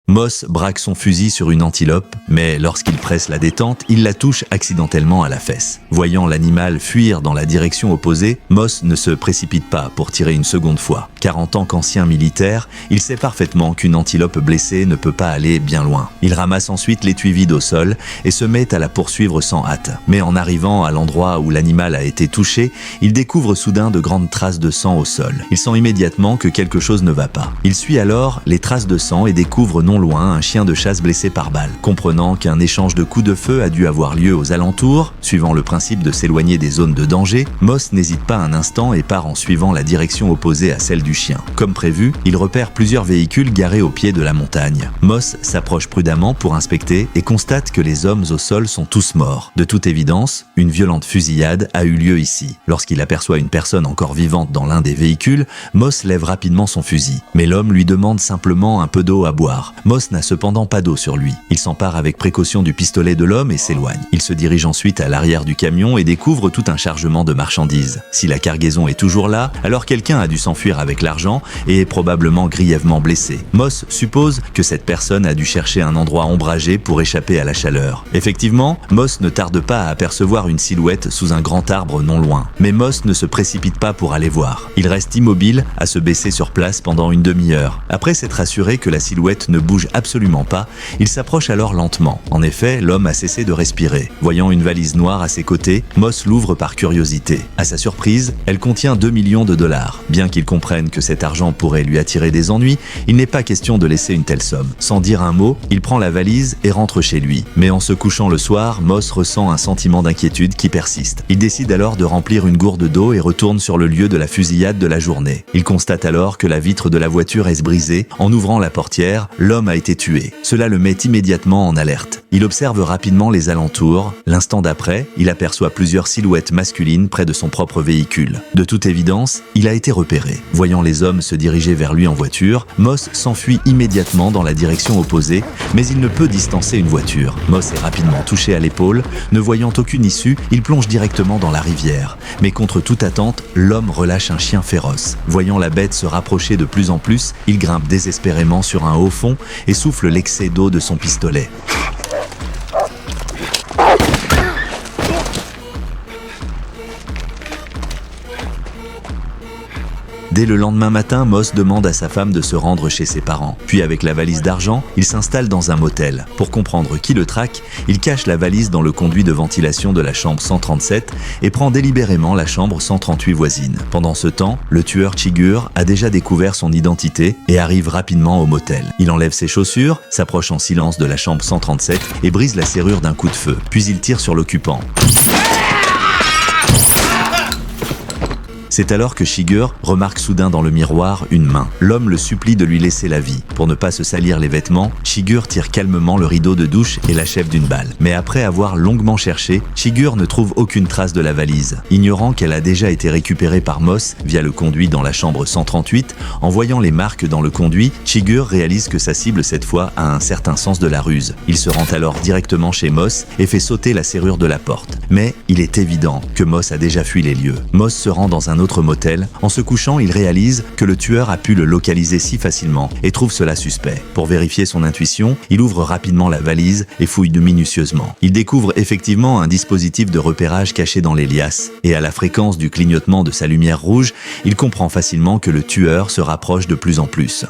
Moss braque son fusil sur une antilope, mais lorsqu'il presse la détente, il la touche accidentellement à la fesse. Voyant l'animal fuir dans la direction opposée, Moss ne se précipite pas pour tirer une seconde fois, car en tant qu'ancien militaire, il sait parfaitement qu'une antilope blessée ne peut pas aller bien loin. Il ramasse ensuite l'étui vide au sol et se met à la poursuivre sans hâte. Mais en arrivant à l'endroit où l'animal a été touché, il découvre soudain de grandes traces de sang au sol. Il sent immédiatement que quelque chose ne va pas. Il suit alors les traces de sang et découvre non loin un chien de chasse blessé par balle. Comprenant qu'un échange de coups de feu a dû avoir lieu aux alentours, suivant le principe de s'éloigner des zones de danger, Moss n'hésite pas un instant et part en suivant la direction opposée à celle du chien. Comme prévu, il repère plusieurs véhicules garés au pied de la montagne. Moss s'approche prudemment pour inspecter et constate que les hommes au sol sont tous morts. De toute évidence, une violente fusillade a eu lieu ici. Lorsqu'il aperçoit une personne encore vivante dans l'un des véhicules, Moss lève rapidement son fusil. Mais l'homme lui demande simplement un peu d'eau à boire. Moss n'a cependant pas d'eau sur lui. Il s'empare avec précaution du pistolet de l'homme et s'éloigne. Il se dirige ensuite à l'arrière du camion et découvre tout un chargement de marchandises. Si la cargaison est toujours là, alors quelqu'un a dû s'enfuir avec l'argent et est probablement grièvement blessé. Moss suppose que cette personne a dû chercher un endroit ombragé pour échapper à la chaleur. Effectivement, Moss ne tarde pas à apercevoir une silhouette sous un grand arbre non loin. Mais Moss ne se précipite pas pour aller voir. Il reste immobile à se baisser sur place pendant une demi-heure. Après s'être assuré que la silhouette ne bouge absolument pas, il s'approche alors lentement. En effet, l'homme a cessé de respirer. Voyant une valise noire à ses côtés, Moss l'ouvre par curiosité. À sa surprise, elle contient 2 millions de dollars. Bien qu'il comprenne que cet argent pourrait lui attirer des ennuis, il n'est pas question de laisser une telle somme. Sans dire un mot, il prend la valise et rentre chez lui. Mais en se couchant le soir, Moss ressent un sentiment d'inquiétude qui persiste. Il décide alors de remplir une gourde d'eau et retourne sur le lieu de la fusillade de la journée. Il constate alors que la vitre de la voiture est brisée. En ouvrant la portière, l'homme a été tué. Cela le met immédiatement en alerte. Il observe rapidement les alentours. L'instant d'après, il aperçoit plusieurs silhouettes masculines près de son propre véhicule. De toute évidence, il a été repéré. Voyant les hommes se diriger vers lui en voiture, Moss s'enfuit immédiatement dans la direction opposée, mais il ne peut distancer une voiture. Moss est rapidement touché à l'épaule. Ne voyant aucune issue, il plonge directement dans la rivière. Mais contre toute attente, l'homme relâche un chien féroce. Voyant la bête se rapprocher de plus en plus, il grimpe désespérément sur un haut fond et souffle l'excès d'eau de son pistolet. Dès le lendemain matin, Moss demande à sa femme de se rendre chez ses parents. Puis avec la valise d'argent, il s'installe dans un motel. Pour comprendre qui le traque, il cache la valise dans le conduit de ventilation de la chambre 137 et prend délibérément la chambre 138 voisine. Pendant ce temps, le tueur Chigurh a déjà découvert son identité et arrive rapidement au motel. Il enlève ses chaussures, s'approche en silence de la chambre 137 et brise la serrure d'un coup de feu. Puis il tire sur l'occupant. C'est alors que Chigurh remarque soudain dans le miroir une main. L'homme le supplie de lui laisser la vie. Pour ne pas se salir les vêtements, Chigurh tire calmement le rideau de douche et l'achève d'une balle. Mais après avoir longuement cherché, Chigurh ne trouve aucune trace de la valise. Ignorant qu'elle a déjà été récupérée par Moss via le conduit dans la chambre 138, en voyant les marques dans le conduit, Chigurh réalise que sa cible cette fois a un certain sens de la ruse. Il se rend alors directement chez Moss et fait sauter la serrure de la porte. Mais il est évident que Moss a déjà fui les lieux. Moss se rend dans un autre motel. En se couchant, il réalise que le tueur a pu le localiser si facilement et trouve cela suspect. Pour vérifier son intuition, il ouvre rapidement la valise et fouille minutieusement. Il découvre effectivement un dispositif de repérage caché dans les liasses et à la fréquence du clignotement de sa lumière rouge, il comprend facilement que le tueur se rapproche de plus en plus.